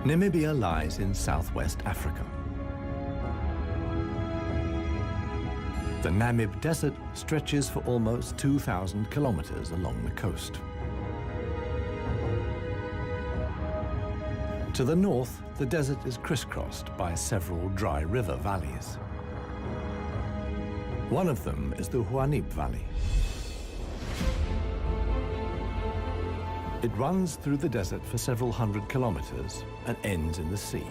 Namibia lies in southwest Africa. The Namib Desert stretches for almost 2,000 kilometers along the coast. To the north, the desert is crisscrossed by several dry river valleys. One of them is the Huanib Valley. It runs through the desert for several hundred kilometers and ends in the sea.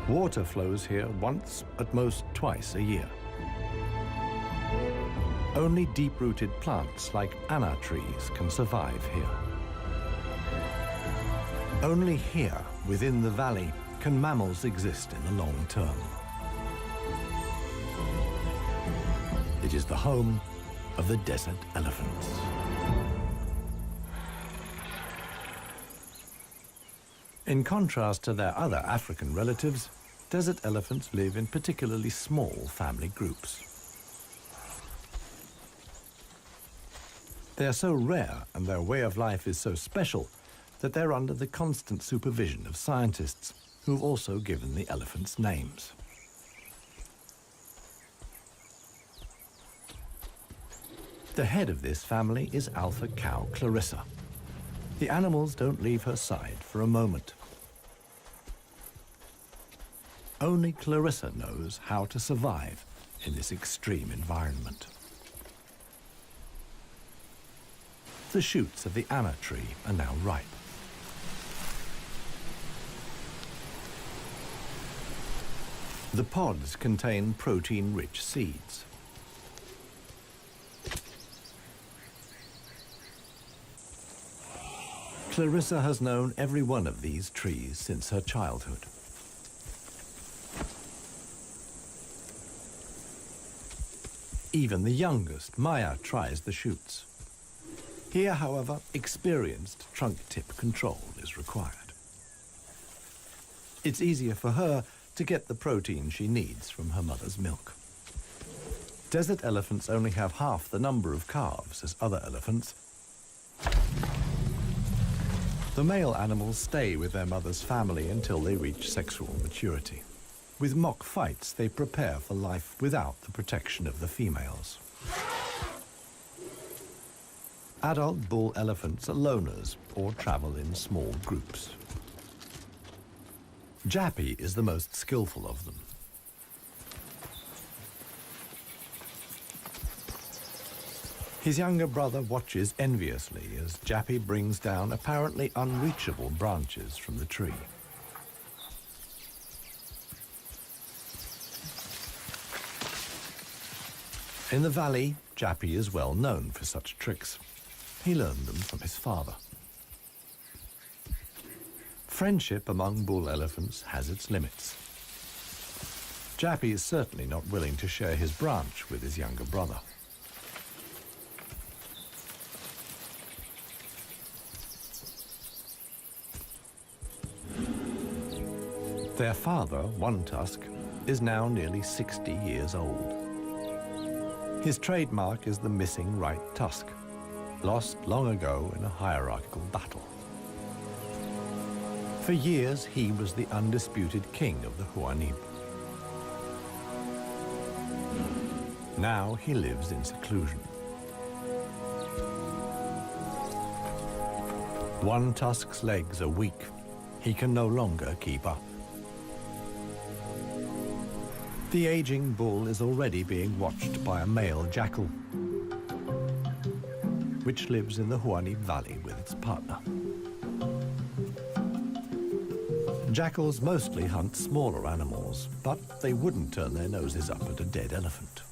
Water flows here once, at most twice a year. Only deep-rooted plants like anna trees can survive here. Only here, within the valley, can mammals exist in the long term. It is the home of the desert elephants. In contrast to their other African relatives, desert elephants live in particularly small family groups. They are so rare and their way of life is so special that they're under the constant supervision of scientists who've also given the elephants names. The head of this family is alpha cow Clarissa. The animals don't leave her side for a moment. Only Clarissa knows how to survive in this extreme environment. The shoots of the anna tree are now ripe. The pods contain protein-rich seeds. Clarissa has known every one of these trees since her childhood. Even the youngest, Maya, tries the shoots. Here, however, experienced trunk tip control is required. It's easier for her to get the protein she needs from her mother's milk. Desert elephants only have half the number of calves as other elephants. The male animals stay with their mother's family until they reach sexual maturity. With mock fights, they prepare for life without the protection of the females. Adult bull elephants are loners or travel in small groups. Jappy is the most skillful of them. His younger brother watches enviously as Jappy brings down apparently unreachable branches from the tree. In the valley, Jappy is well known for such tricks. He learned them from his father. Friendship among bull elephants has its limits. Jappy is certainly not willing to share his branch with his younger brother. Their father, One Tusk, is now nearly 60 years old. His trademark is the missing right tusk, lost long ago in a hierarchical battle. For years, he was the undisputed king of the Huanib. Now he lives in seclusion. One Tusk's legs are weak. He can no longer keep up. The aging bull is already being watched by a male jackal, which lives in the Huanib Valley with its partner. Jackals mostly hunt smaller animals, but they wouldn't turn their noses up at a dead elephant.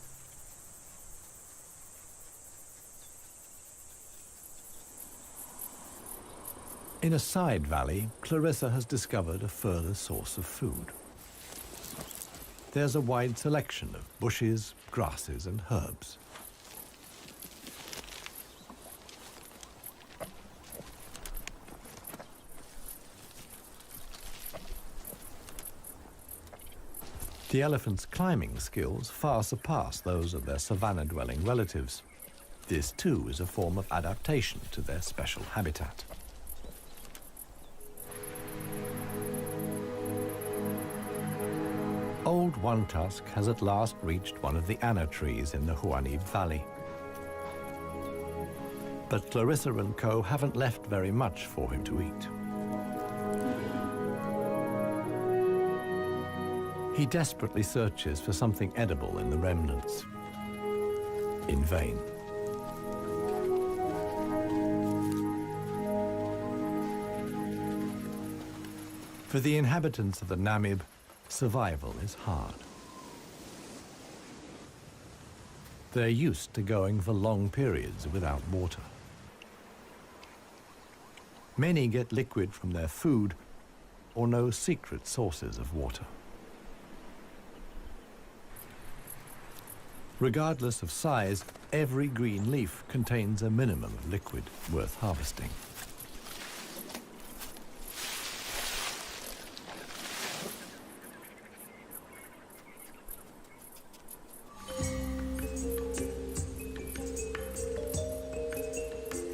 In a side valley, Clarissa has discovered a further source of food. There's a wide selection of bushes, grasses, and herbs. The elephants' climbing skills far surpass those of their savanna-dwelling relatives. This too is a form of adaptation to their special habitat. Old One Tusk has at last reached one of the anna trees in the Huanib Valley. But Clarissa and co. haven't left very much for him to eat. He desperately searches for something edible in the remnants. In vain. For the inhabitants of the Namib, survival is hard. They're used to going for long periods without water. Many get liquid from their food or know secret sources of water. Regardless of size, every green leaf contains a minimum of liquid worth harvesting.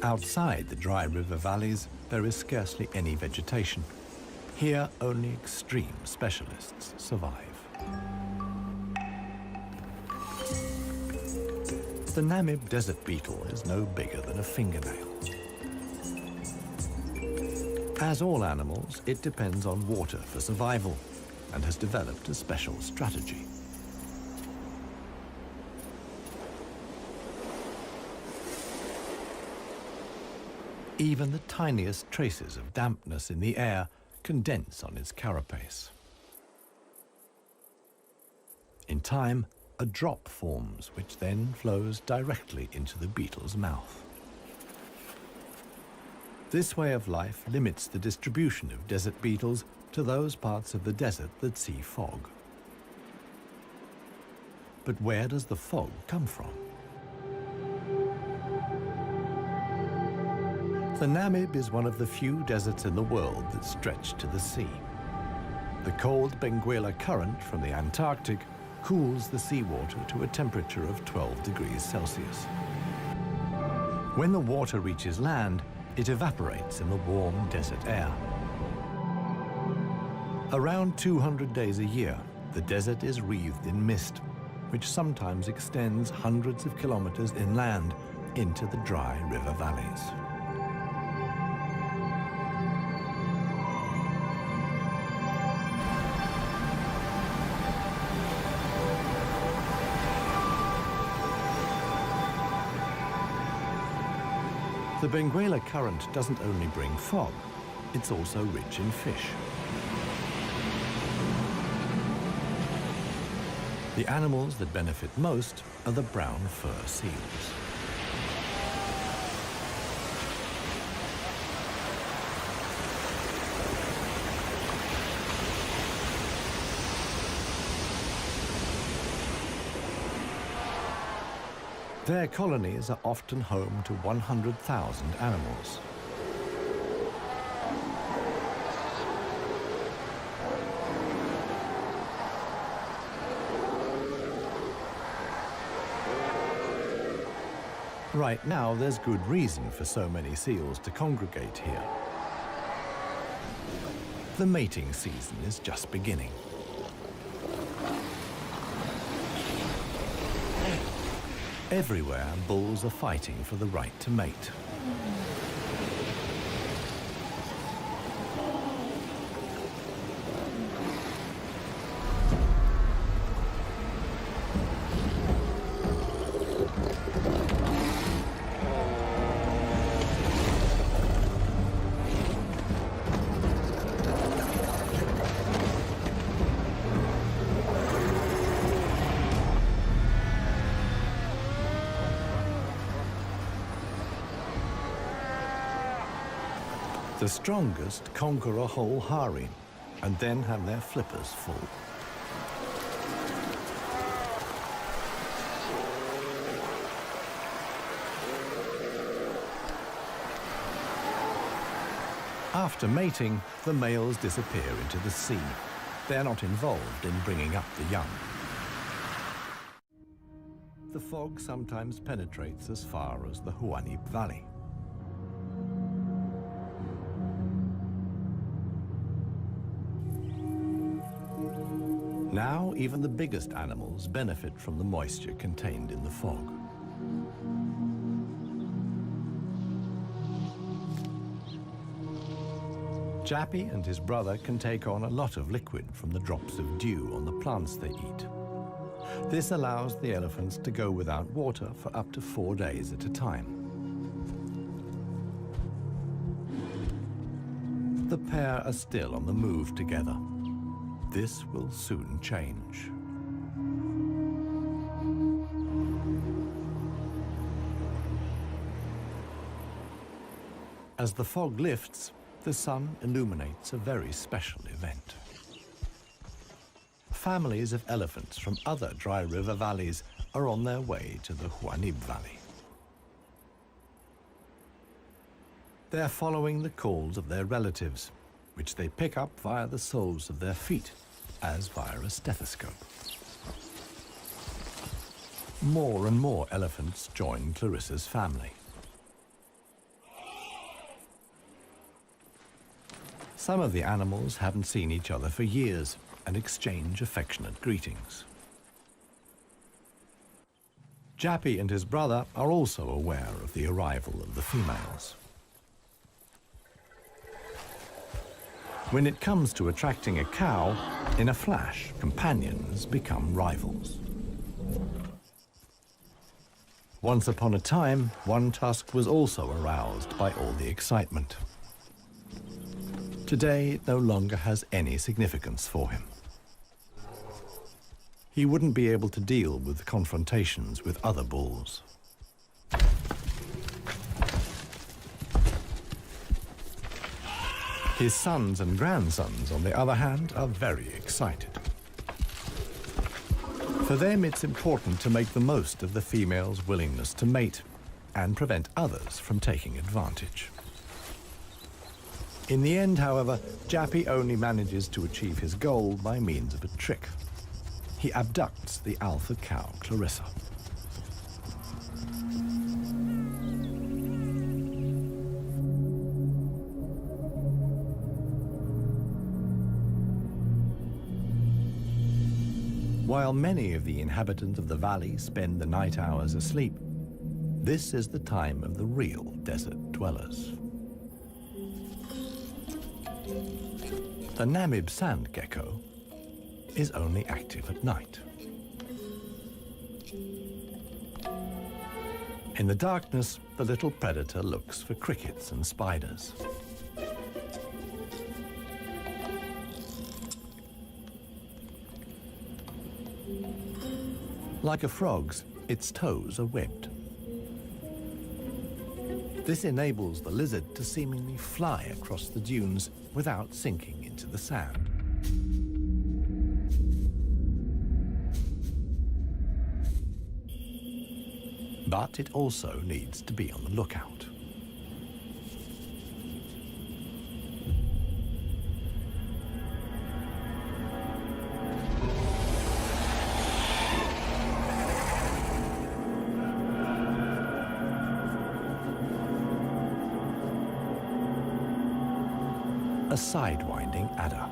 Outside the dry river valleys, there is scarcely any vegetation. Here, only extreme specialists survive. The Namib desert beetle is no bigger than a fingernail. As all animals, it depends on water for survival and has developed a special strategy. Even the tiniest traces of dampness in the air condense on its carapace. In time, a drop forms, which then flows directly into the beetle's mouth. This way of life limits the distribution of desert beetles to those parts of the desert that see fog. But where does the fog come from? The Namib is one of the few deserts in the world that stretch to the sea. The cold Benguela current from the Antarctic cools the seawater to a temperature of 12 degrees Celsius. When the water reaches land, it evaporates in the warm desert air. Around 200 days a year, the desert is wreathed in mist, which sometimes extends hundreds of kilometers inland into the dry river valleys. The Benguela current doesn't only bring fog, it's also rich in fish. The animals that benefit most are the brown fur seals. Their colonies are often home to 100,000 animals. Right now, there's good reason for so many seals to congregate here. The mating season is just beginning. Everywhere, bulls are fighting for the right to mate. The strongest conquer a whole harem and then have their flippers full. After mating, the males disappear into the sea. They're not involved in bringing up the young. The fog sometimes penetrates as far as the Huanib Valley. Now, even the biggest animals benefit from the moisture contained in the fog. Jappy and his brother can take on a lot of liquid from the drops of dew on the plants they eat. This allows the elephants to go without water for up to 4 days at a time. The pair are still on the move together. This will soon change. As the fog lifts, the sun illuminates a very special event. Families of elephants from other dry river valleys are on their way to the Huanib Valley. They're following the calls of their relatives, which they pick up via the soles of their feet, as via a stethoscope. More and more elephants join Clarissa's family. Some of the animals haven't seen each other for years and exchange affectionate greetings. Jappy and his brother are also aware of the arrival of the females. When it comes to attracting a cow, in a flash, companions become rivals. Once upon a time, one tusk was also aroused by all the excitement. Today, it no longer has any significance for him. He wouldn't be able to deal with confrontations with other bulls. His sons and grandsons, on the other hand, are very excited. For them, it's important to make the most of the female's willingness to mate and prevent others from taking advantage. In the end, however, Jappy only manages to achieve his goal by means of a trick. He abducts the alpha cow, Clarissa. While many of the inhabitants of the valley spend the night hours asleep, this is the time of the real desert dwellers. The Namib sand gecko is only active at night. In the darkness, the little predator looks for crickets and spiders. Like a frog's, its toes are webbed. This enables the lizard to seemingly fly across the dunes without sinking into the sand. But it also needs to be on the lookout. A sidewinding adder.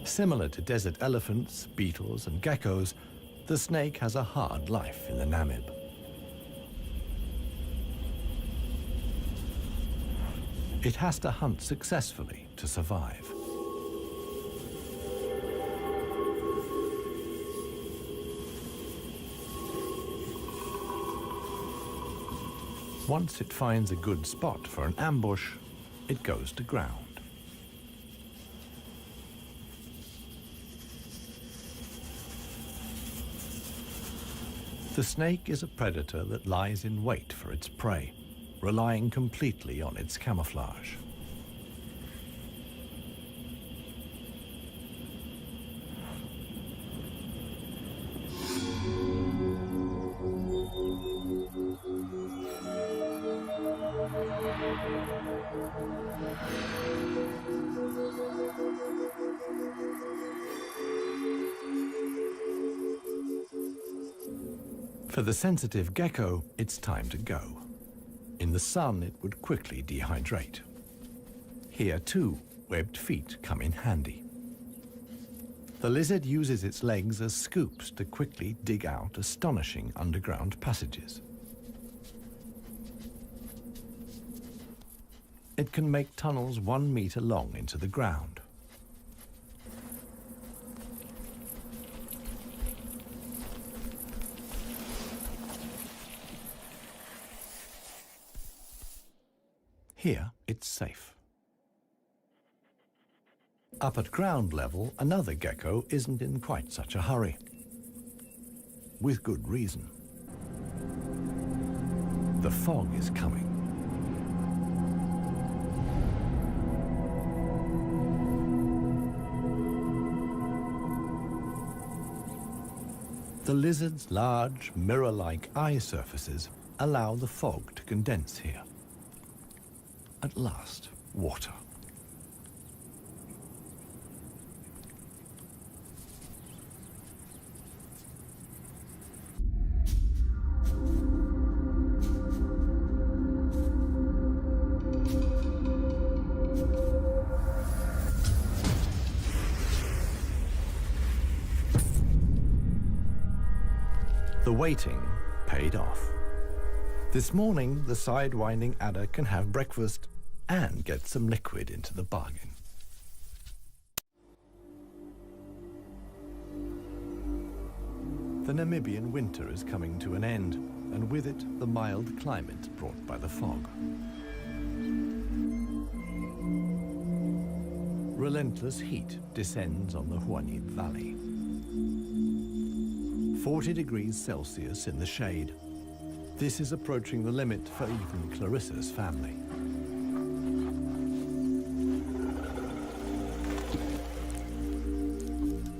Similar to desert elephants, beetles, and geckos, the snake has a hard life in the Namib. It has to hunt successfully to survive. Once it finds a good spot for an ambush, it goes to ground. The snake is a predator that lies in wait for its prey, relying completely on its camouflage. For the sensitive gecko, it's time to go. In the sun, it would quickly dehydrate. Here, too, webbed feet come in handy. The lizard uses its legs as scoops to quickly dig out astonishing underground passages. It can make tunnels 1 meter long into the ground. Here, it's safe. Up at ground level, another gecko isn't in quite such a hurry. With good reason. The fog is coming. The lizard's large, mirror-like eye surfaces allow the fog to condense here. At last, water. The waiting paid off. This morning, the sidewinding adder can have breakfast and get some liquid into the bargain. The Namibian winter is coming to an end, and with it, the mild climate brought by the fog. Relentless heat descends on the Huanib Valley. 40 degrees Celsius in the shade. This is approaching the limit for even Clarissa's family.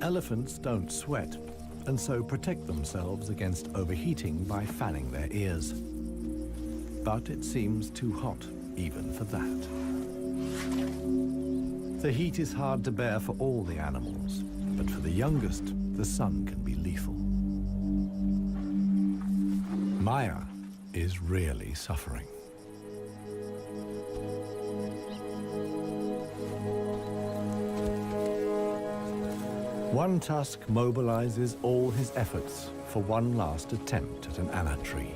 Elephants don't sweat, and so protect themselves against overheating by fanning their ears. But it seems too hot, even for that. The heat is hard to bear for all the animals, but for the youngest, the sun can be lethal. Maya is really suffering. One tusk mobilizes all his efforts for one last attempt at an anna tree.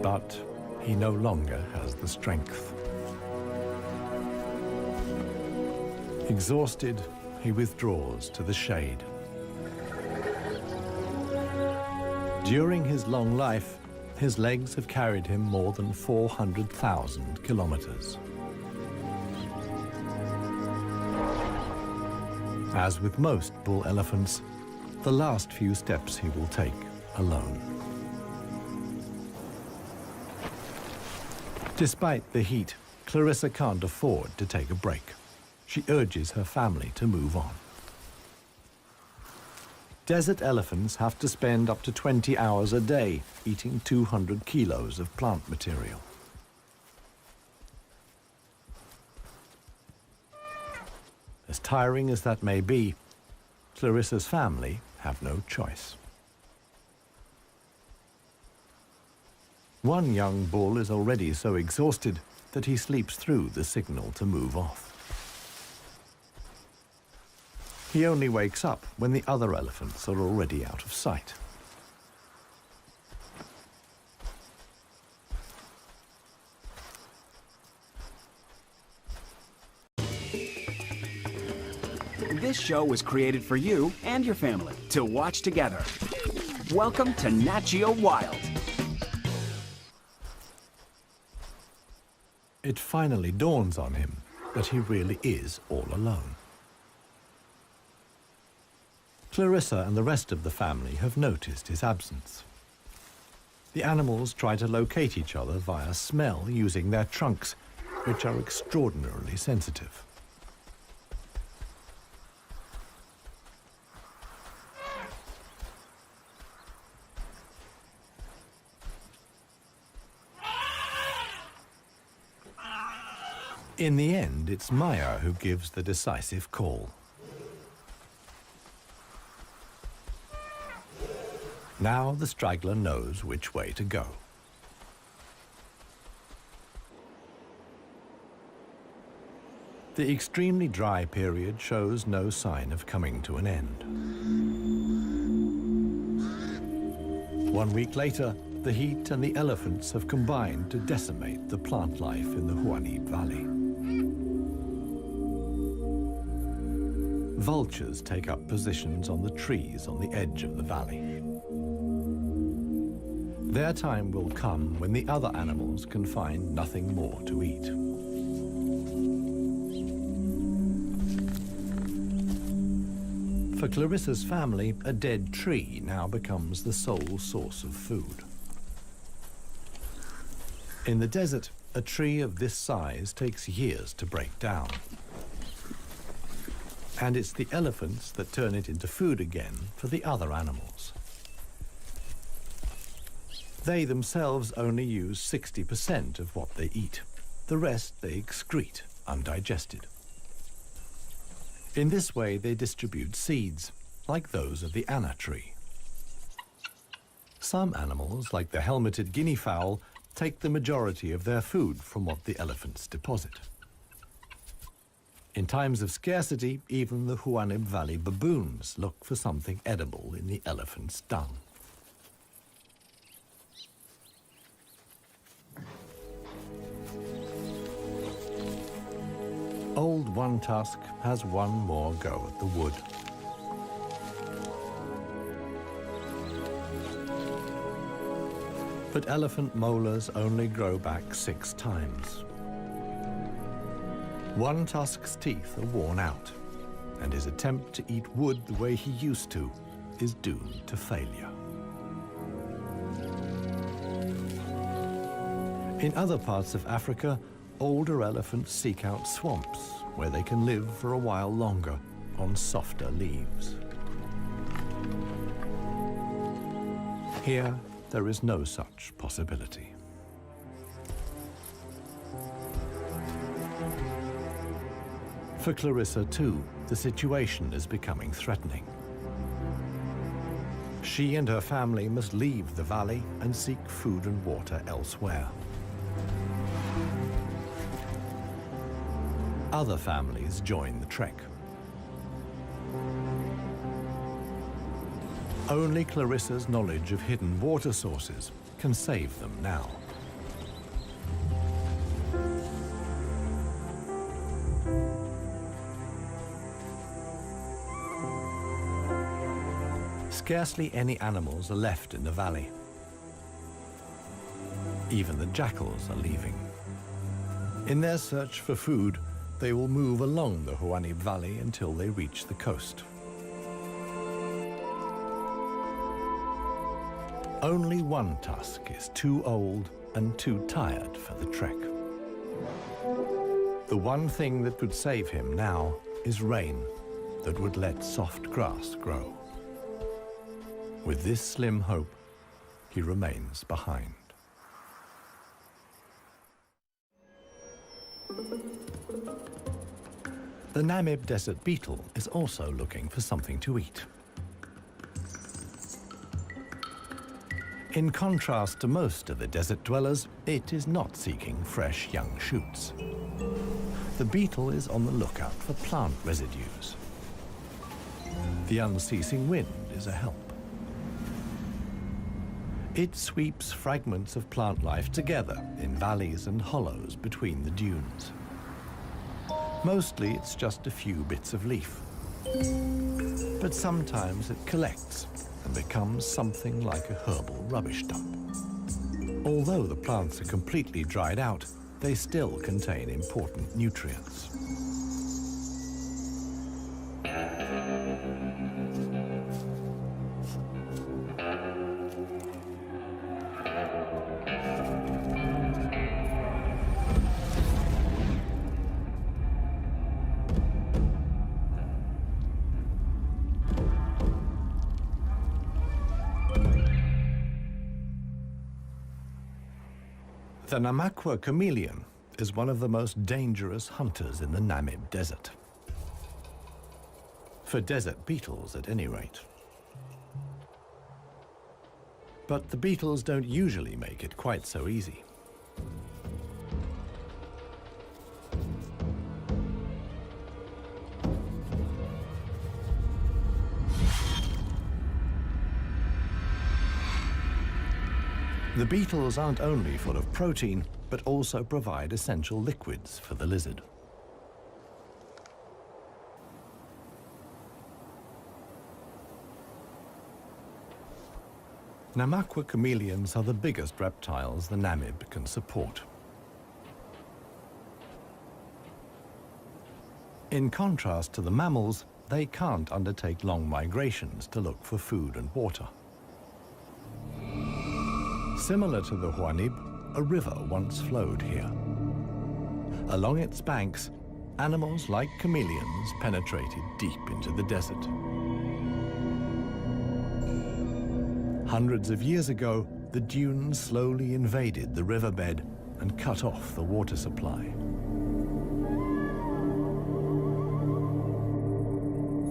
But he no longer has the strength. Exhausted, he withdraws to the shade. During his long life, his legs have carried him more than 400,000 kilometers. As with most bull elephants, the last few steps he will take alone. Despite the heat, Clarissa can't afford to take a break. She urges her family to move on. Desert elephants have to spend up to 20 hours a day eating 200 kilos of plant material. As tiring as that may be, Clarissa's family have no choice. One young bull is already so exhausted that he sleeps through the signal to move off. He only wakes up when the other elephants are already out of sight. This show was created for you and your family to watch together. Welcome to Nat Geo Wild. It finally dawns on him that he really is all alone. Clarissa and the rest of the family have noticed his absence. The animals try to locate each other via smell using their trunks, which are extraordinarily sensitive. In the end, it's Maya who gives the decisive call. Now the straggler knows which way to go. The extremely dry period shows no sign of coming to an end. 1 week later, the heat and the elephants have combined to decimate the plant life in the Huanim Valley. Vultures take up positions on the trees on the edge of the valley. Their time will come when the other animals can find nothing more to eat. For Clarissa's family, a dead tree now becomes the sole source of food. In the desert, a tree of this size takes years to break down. And it's the elephants that turn it into food again for the other animals. They themselves only use 60% of what they eat. The rest they excrete undigested. In this way, they distribute seeds, like those of the anna tree. Some animals, like the helmeted guinea fowl, take the majority of their food from what the elephants deposit. In times of scarcity, even the Huanim Valley baboons look for something edible in the elephant's dung. Old One Tusk has one more go at the wood. But elephant molars only grow back 6 times. One Tusk's teeth are worn out, and his attempt to eat wood the way he used to is doomed to failure. In other parts of Africa, older elephants seek out swamps where they can live for a while longer on softer leaves. Here, there is no such possibility. For Clarissa, too, the situation is becoming threatening. She and her family must leave the valley and seek food and water elsewhere. Other families join the trek. Only Clarissa's knowledge of hidden water sources can save them now. Scarcely any animals are left in the valley. Even the jackals are leaving. In their search for food, they will move along the Huanim Valley until they reach the coast. Only One Tusk is too old and too tired for the trek. The one thing that could save him now is rain that would let soft grass grow. With this slim hope, he remains behind. The Namib desert beetle is also looking for something to eat. In contrast to most of the desert dwellers, it is not seeking fresh young shoots. The beetle is on the lookout for plant residues. The unceasing wind is a help. It sweeps fragments of plant life together in valleys and hollows between the dunes. Mostly it's just a few bits of leaf. But sometimes it collects and becomes something like a herbal rubbish dump. Although the plants are completely dried out, they still contain important nutrients. The Namakwa chameleon is one of the most dangerous hunters in the Namib desert. For desert beetles, at any rate. But the beetles don't usually make it quite so easy. The beetles aren't only full of protein, but also provide essential liquids for the lizard. Namaqua chameleons are the biggest reptiles the Namib can support. In contrast to the mammals, they can't undertake long migrations to look for food and water. Similar to the Huanib, a river once flowed here. Along its banks, animals like chameleons penetrated deep into the desert. Hundreds of years ago, the dunes slowly invaded the riverbed and cut off the water supply.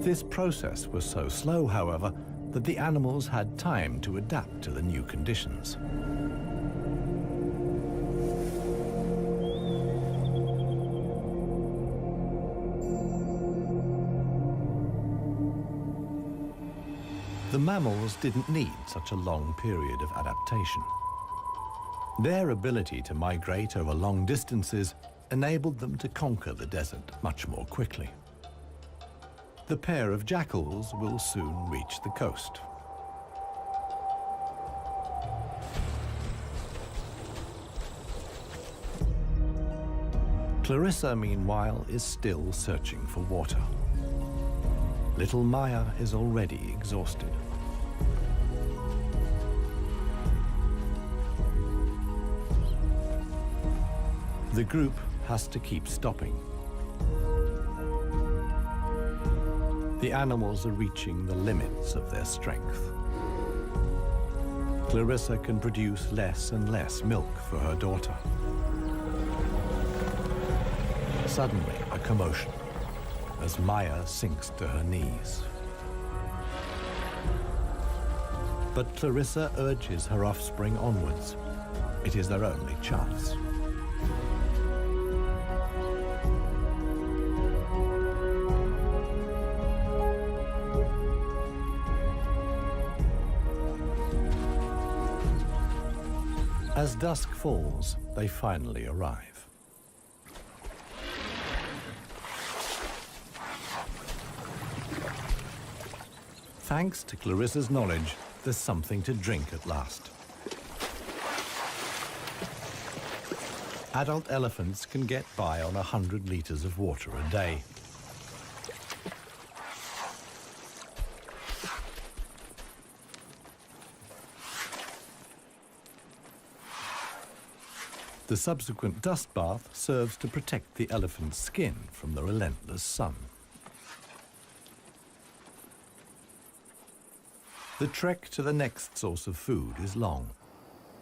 This process was so slow, however, that the animals had time to adapt to the new conditions. The mammals didn't need such a long period of adaptation. Their ability to migrate over long distances enabled them to conquer the desert much more quickly. The pair of jackals will soon reach the coast. Clarissa, meanwhile, is still searching for water. Little Maya is already exhausted. The group has to keep stopping. The animals are reaching the limits of their strength. Clarissa can produce less and less milk for her daughter. Suddenly, a commotion as Maya sinks to her knees. But Clarissa urges her offspring onwards. It is their only chance. As dusk falls, they finally arrive. Thanks to Clarissa's knowledge, there's something to drink at last. Adult elephants can get by on 100 liters of water a day. The subsequent dust bath serves to protect the elephant's skin from the relentless sun. The trek to the next source of food is long.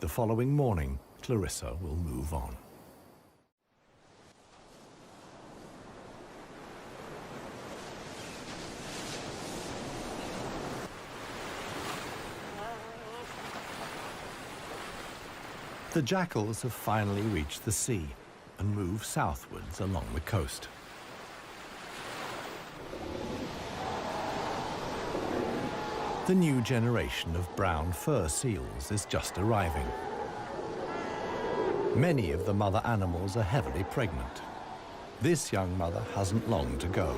The following morning, Clarissa will move on. The jackals have finally reached the sea and move southwards along the coast. The new generation of brown fur seals is just arriving. Many of the mother animals are heavily pregnant. This young mother hasn't long to go.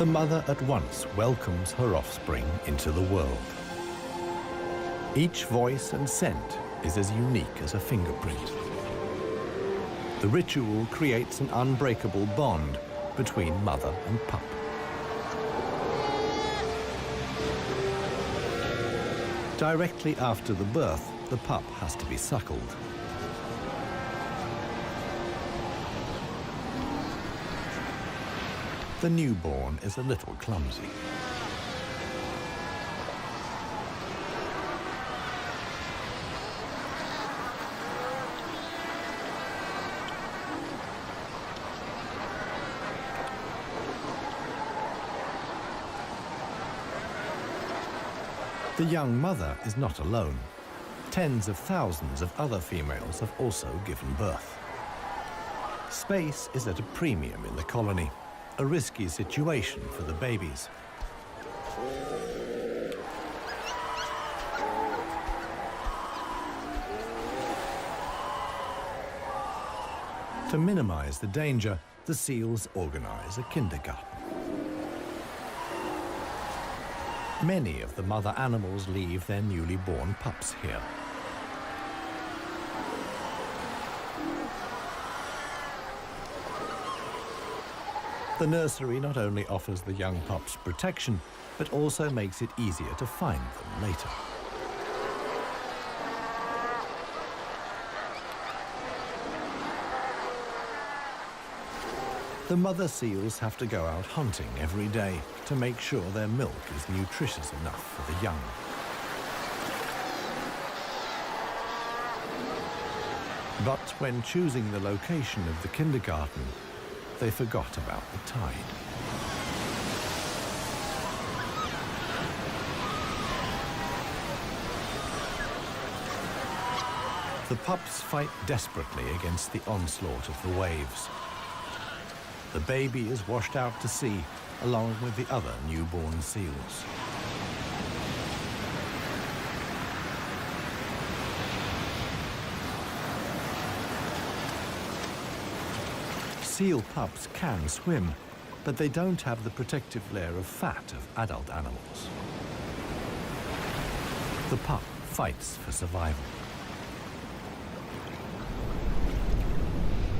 The mother at once welcomes her offspring into the world. Each voice and scent is as unique as a fingerprint. The ritual creates an unbreakable bond between mother and pup. Directly after the birth, the pup has to be suckled. The newborn is a little clumsy. The young mother is not alone. Tens of thousands of other females have also given birth. Space is at a premium in the colony, a risky situation for the babies. To minimize the danger, the seals organize a kindergarten. Many of the mother animals leave their newly born pups here. The nursery not only offers the young pups protection, but also makes it easier to find them later. The mother seals have to go out hunting every day to make sure their milk is nutritious enough for the young. But when choosing the location of the kindergarten, they forgot about the tide. The pups fight desperately against the onslaught of the waves. The baby is washed out to sea along with the other newborn seals. Seal pups can swim, but they don't have the protective layer of fat of adult animals. The pup fights for survival.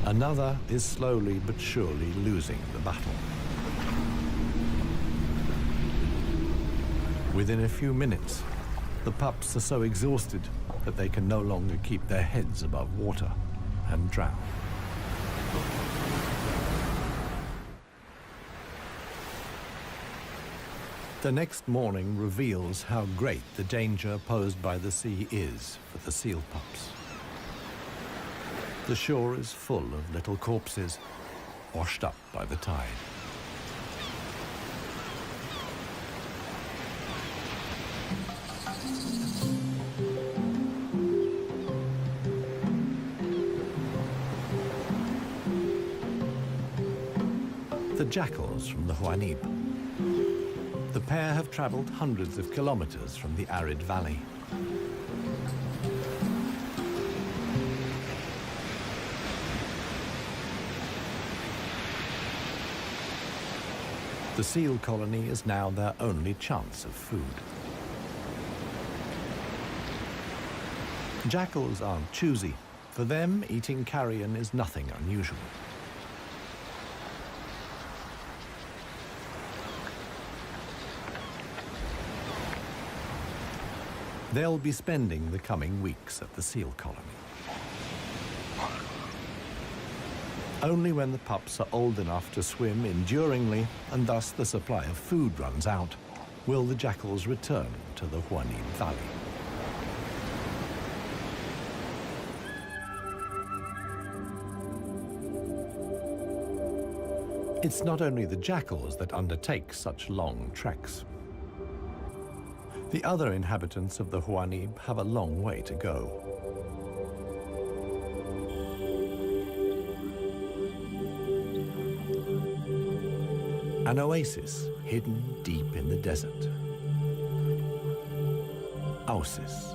Another is slowly but surely losing the battle. Within a few minutes, the pups are so exhausted that they can no longer keep their heads above water and drown. The next morning reveals how great the danger posed by the sea is for the seal pups. The shore is full of little corpses, washed up by the tide. The jackals from the Huanib. The pair have traveled hundreds of kilometers from the arid valley. The seal colony is now their only chance of food. Jackals aren't choosy. For them, eating carrion is nothing unusual. They'll be spending the coming weeks at the seal colony. Only when the pups are old enough to swim enduringly, and thus the supply of food runs out, will the jackals return to the Huanib Valley. It's not only the jackals that undertake such long treks. The other inhabitants of the Huanib have a long way to go. An oasis hidden deep in the desert. Oasis.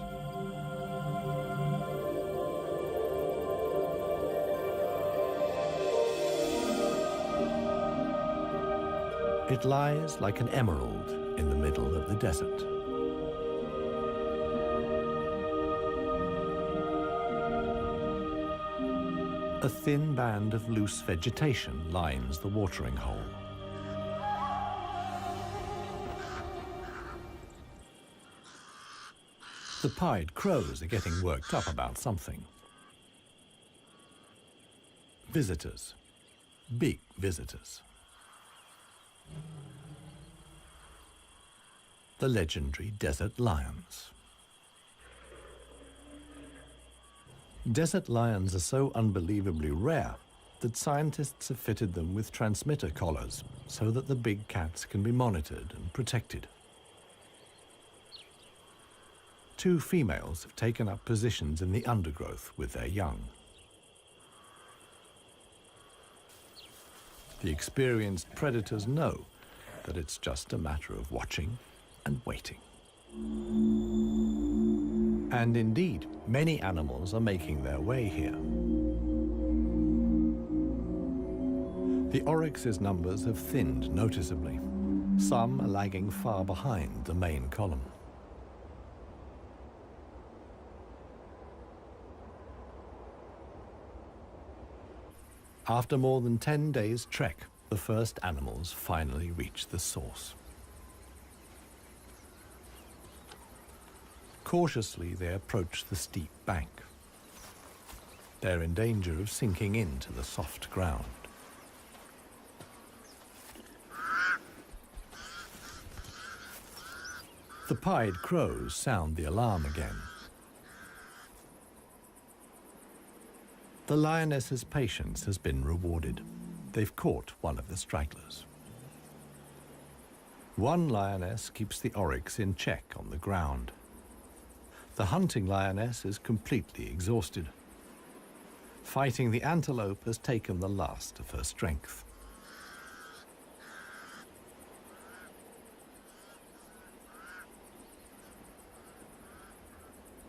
It lies like an emerald in the middle of the desert. A thin band of loose vegetation lines the watering hole. The pied crows are getting worked up about something. Visitors. Big visitors. The legendary desert lions. Desert lions are so unbelievably rare that scientists have fitted them with transmitter collars so that the big cats can be monitored and protected. Two females have taken up positions in the undergrowth with their young. The experienced predators know that it's just a matter of watching and waiting. And indeed, many animals are making their way here. The oryx's numbers have thinned noticeably. Some are lagging far behind the main column. After more than 10 days' trek, the first animals finally reach the source. Cautiously, they approach the steep bank. They're in danger of sinking into the soft ground. The pied crows sound the alarm again. The lioness's patience has been rewarded. They've caught one of the stragglers. One lioness keeps the oryx in check on the ground. The hunting lioness is completely exhausted. Fighting the antelope has taken the last of her strength.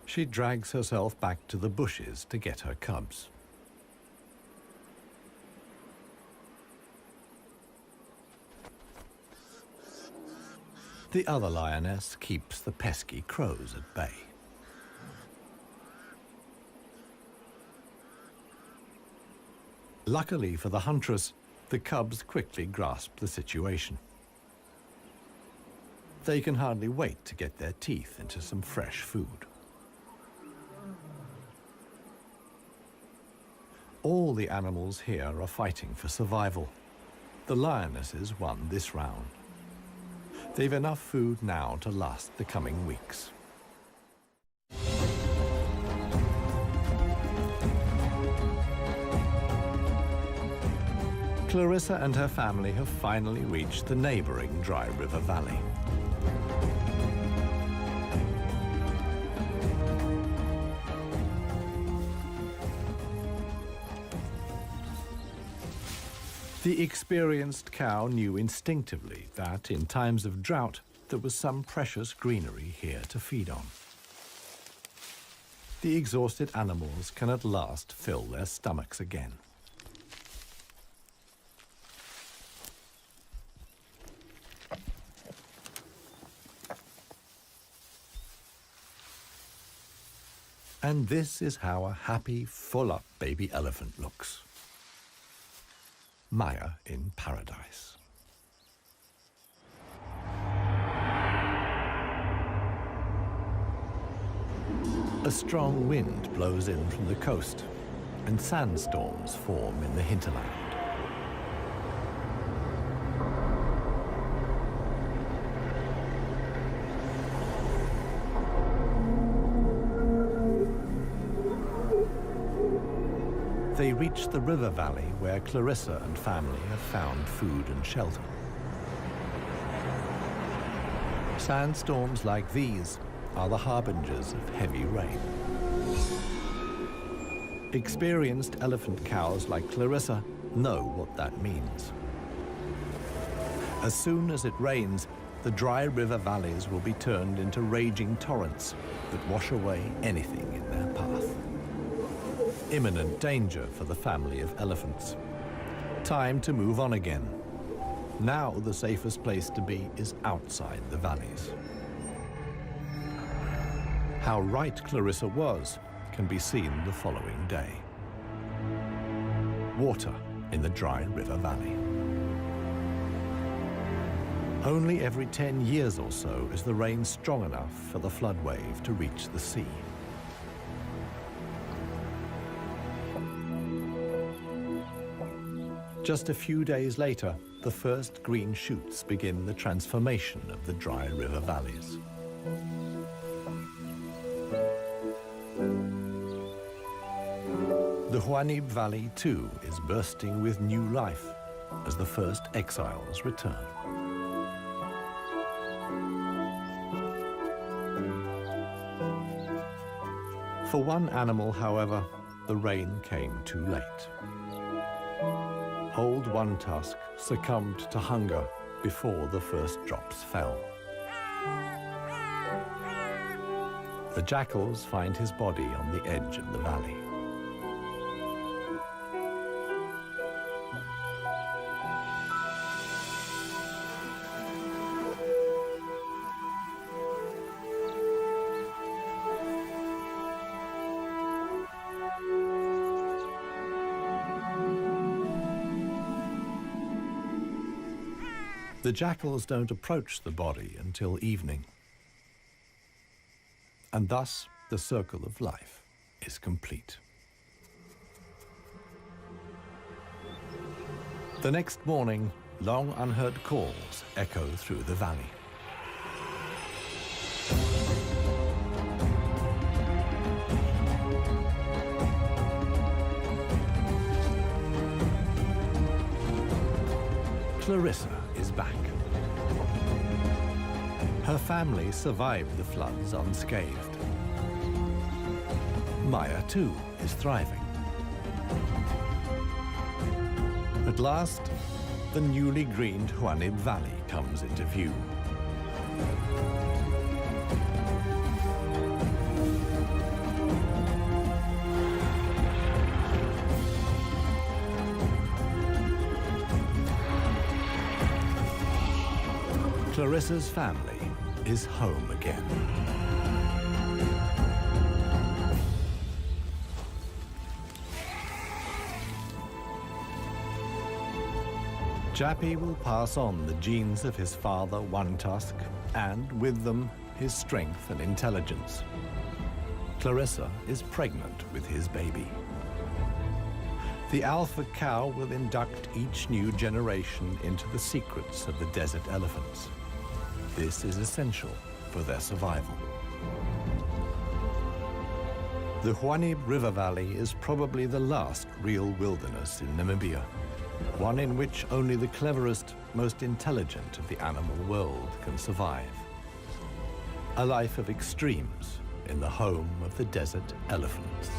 She drags herself back to the bushes to get her cubs. The other lioness keeps the pesky crows at bay. Luckily for the huntress, the cubs quickly grasp the situation. They can hardly wait to get their teeth into some fresh food. All the animals here are fighting for survival. The lionesses won this round. They've enough food now to last the coming weeks. Clarissa and her family have finally reached the neighboring Dry River Valley. The experienced cow knew instinctively that in times of drought, there was some precious greenery here to feed on. The exhausted animals can at last fill their stomachs again. And this is how a happy, full-up baby elephant looks. Maya in paradise. A strong wind blows in from the coast, and sandstorms form in the hinterland. They reach the river valley where Clarissa and family have found food and shelter. Sandstorms like these are the harbingers of heavy rain. Experienced elephant cows like Clarissa know what that means. As soon as it rains, the dry river valleys will be turned into raging torrents that wash away anything in their path. Imminent danger for the family of elephants. Time to move on again. Now the safest place to be is outside the valleys. How right Clarissa was can be seen the following day. Water in the Dry River Valley. Only every 10 years or so is the rain strong enough for the flood wave to reach the sea. Just a few days later, the first green shoots begin the transformation of the dry river valleys. The Huanib Valley, too, is bursting with new life as the first exiles return. For one animal, however, the rain came too late. Old One Tusk succumbed to hunger before the first drops fell. The jackals find his body on the edge of the valley. The jackals don't approach the body until evening. And thus, the circle of life is complete. The next morning, long unheard calls echo through the valley. Clarissa is back. Her family survived the floods unscathed. Maya, too, is thriving. At last, the newly greened Huanib Valley comes into view. Clarissa's family is home again. Jappy will pass on the genes of his father, One Tusk, and with them, his strength and intelligence. Clarissa is pregnant with his baby. The alpha cow will induct each new generation into the secrets of the desert elephants. This is essential for their survival. The Huanib River Valley is probably the last real wilderness in Namibia, one in which only the cleverest, most intelligent of the animal world can survive. A life of extremes in the home of the desert elephants.